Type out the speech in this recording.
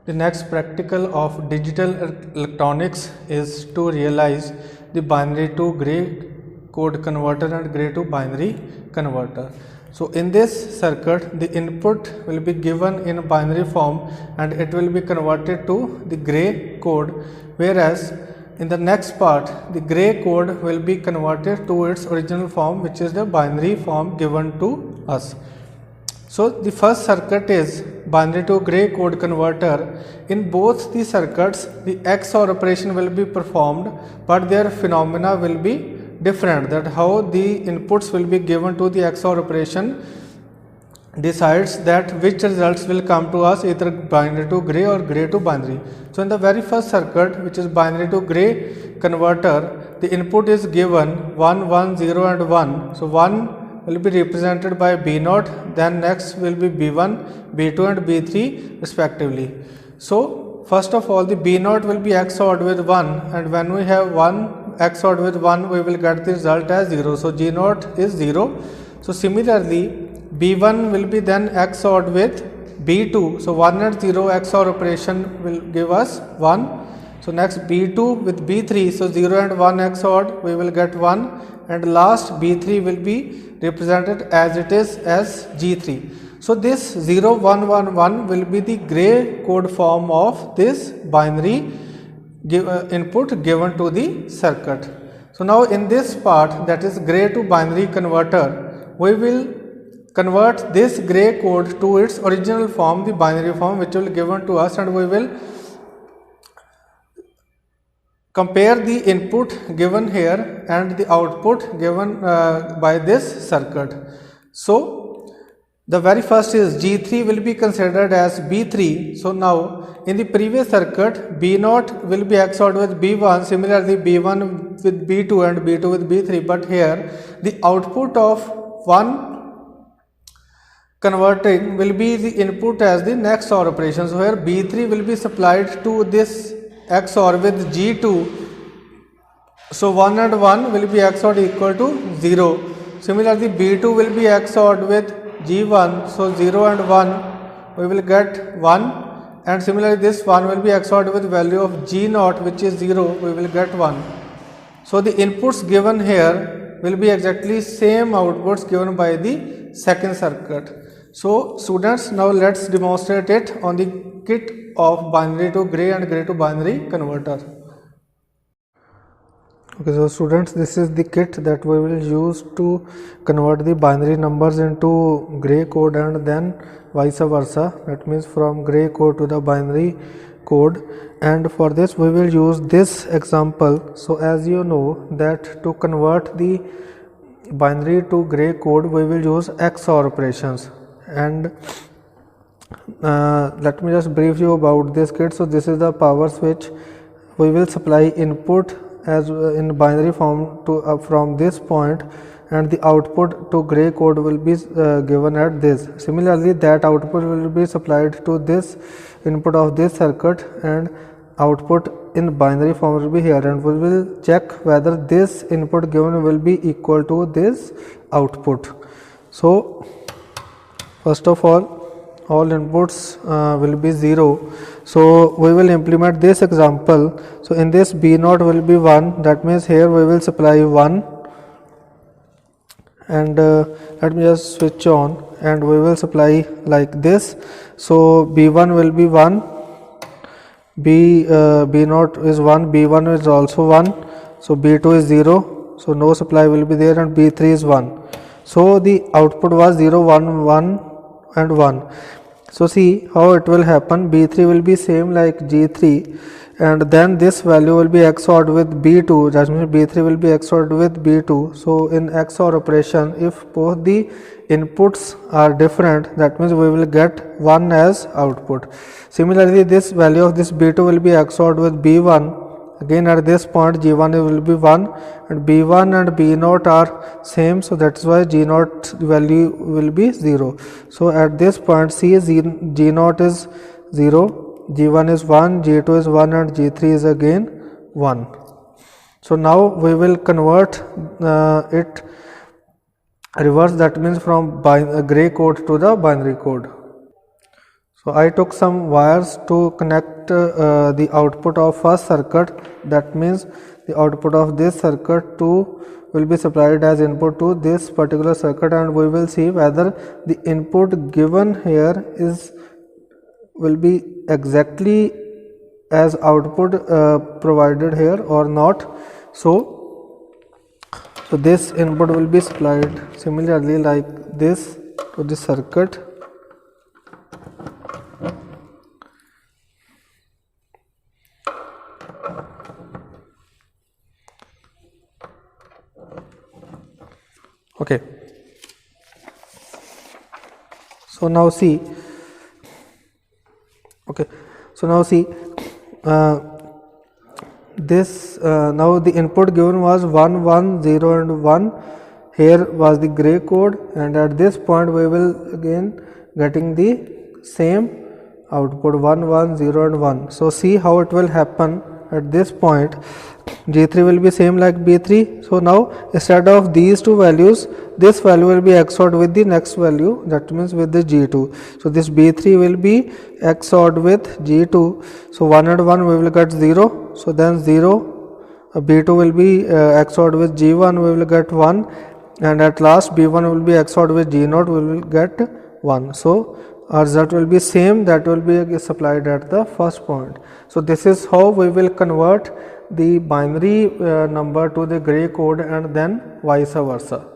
The next practical of digital electronics is to realize the binary to gray code converter and gray to binary converter. So in this circuit, the input will be given in binary form and it will be converted to the gray code, whereas in the next part the gray code will be converted to its original form, which is the binary form given to us. So the first circuit is binary to gray code converter. In both the circuits, the XOR operation will be performed, but their phenomena will be different. That how the inputs will be given to the XOR operation decides that which results will come to us, either binary to gray or gray to binary. So in the very first circuit, which is binary to gray converter, the input is given 1, 1, 0 and 1. So 1 will be represented by B0, then next will be B1, B2 and B3 respectively. So first of all, the B0 will be XORed with 1, and when we have 1 XORed with 1, we will get the result as 0. So G0 is 0. So similarly, B1 will be then XORed with B2. So 1 and 0 XOR operation will give us 1. So next B2 with B3, so 0 and 1 XORed, we will get 1, and last B3 will be represented as it is as G3. So this 0 1 1 1 will be the gray code form of this binary input given to the circuit. So now in this part, that is gray to binary converter, we will convert this gray code to its original form, the binary form, which will be given to us, and we will compare the input given here and the output given by this circuit. So the very first is G3 will be considered as B3. So now in the previous circuit, B0 will be XORed with B1, similarly B1 with B2 and B2 with B3, but here the output of one converting will be the input as the next OR operation. So here B3 will be supplied to this XOR with G2, so 1 and 1 will be XORed equal to 0. Similarly, B2 will be XORed with G1, so 0 and 1 we will get 1, and similarly this 1 will be XORed with value of G0, which is 0, we will get 1. So the inputs given here will be exactly same outputs given by the second circuit. So students, now let's demonstrate it on the kit of binary to gray and gray to binary converter. Okay, so students, this is the kit that we will use to convert the binary numbers into gray code and then vice versa. That means from gray code to the binary code, and for this we will use this example. So as you know that to convert the binary to gray code, we will use XOR operations, and let me just brief you about this kit. So this is the power switch. We will supply input as in binary form to from this point, and the output to gray code will be given at this. Similarly, that output will be supplied to this input of this circuit, and output in binary form will be here, and we will check whether this input given will be equal to this output. So first of all inputs will be 0. So we will implement this example. So in this B0 will be 1, that means here we will supply 1, and let me just switch on, and we will supply like this. So B1 will be 1, B0 is 1, B1 is also 1, so B2 is 0, so no supply will be there, and B3 is 1. So the output was 0 1 1 and 1. So see how it will happen. B3 will be same like G3, and then this value will be XORed with B2, that means B3 will be XORed with B2. So in XOR operation, if both the inputs are different, that means we will get 1 as output. Similarly, this value of this B2 will be XORed with B1. Again at this point G1 will be 1, and B1 and B0 are same, so that's why G0 value will be 0. So at this point C is G0 is 0, G1 is 1, G2 is 1, and G3 is again 1. So now we will convert it reverse, that means from gray code to the binary code. So I took some wires to connect the output of first circuit. That means the output of this circuit will be supplied as input to this particular circuit, and we will see whether the input given here will be exactly as output provided here or not. So this input will be supplied similarly like this to the circuit. Okay, so now see, this now the input given was 1 1 0 and 1. Here was the gray code, and at this point we will again getting the same output 1 1 0 and 1. So see how it will happen at this point. G3 will be same like B3. So now instead of these two values, this value will be XORed with the next value, that means with the G2. So this B3 will be XORed with G2. So 1 and 1 we will get 0. So then 0, B2 will be XORed with G1, we will get 1, and at last B1 will be XORed with G0, we will get 1. So our result will be same, that will be supplied at the first point. So this is how we will convert the binary number to the gray code, and then vice versa.